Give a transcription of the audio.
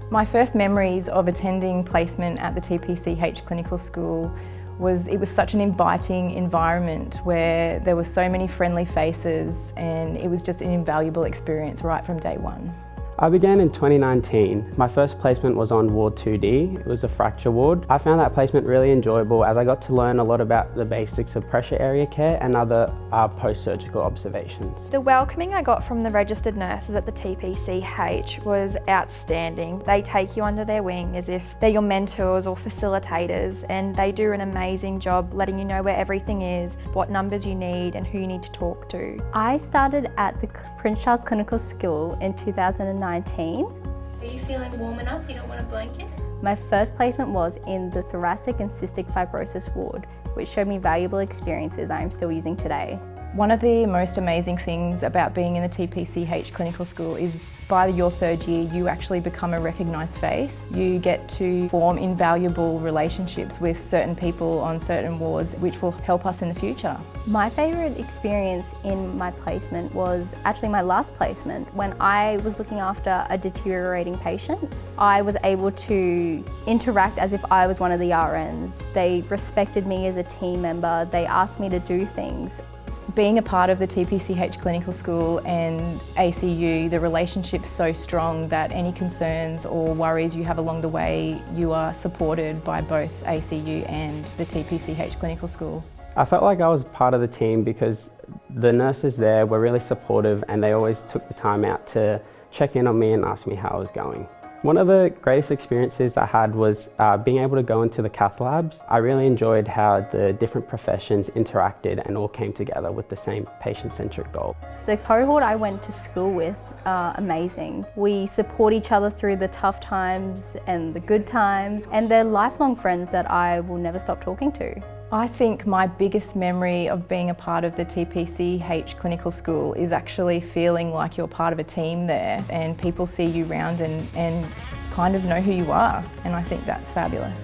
My first memories of attending placement at the TPCH clinical school was such an inviting environment where there were so many friendly faces, and it was just an invaluable experience right from day one. I began in 2019. My first placement was on Ward 2D. It was a fracture ward. I found that placement really enjoyable as I got to learn a lot about the basics of pressure area care and other post-surgical observations. The welcoming I got from the registered nurses at the TPCH was outstanding. They take you under their wing as if they're your mentors or facilitators, and they do an amazing job letting you know where everything is, what numbers you need and who you need to talk to. I started at the Prince Charles Clinical School in 2019. Are you feeling warm enough? You don't want a blanket? My first placement was in the thoracic and cystic fibrosis ward, which showed me valuable experiences I am still using today. One of the most amazing things about being in the TPCH clinical school is by your third year you actually become a recognised face. You get to form invaluable relationships with certain people on certain wards which will help us in the future. My favourite experience in my placement was actually my last placement when I was looking after a deteriorating patient. I was able to interact as if I was one of the RNs. They respected me as a team member. They asked me to do things. Being a part of the TPCH clinical school and ACU, the relationship's so strong that any concerns or worries you have along the way, you are supported by both ACU and the TPCH clinical school. I felt like I was part of the team because the nurses there were really supportive and they always took the time out to check in on me and ask me how I was going. One of the greatest experiences I had was being able to go into the cath labs. I really enjoyed how the different professions interacted and all came together with the same patient-centric goal. The cohort I went to school with are amazing. We support each other through the tough times and the good times, and they're lifelong friends that I will never stop talking to. I think my biggest memory of being a part of the TPCH clinical school is actually feeling like you're part of a team there and people see you round and kind of know who you are, and I think that's fabulous.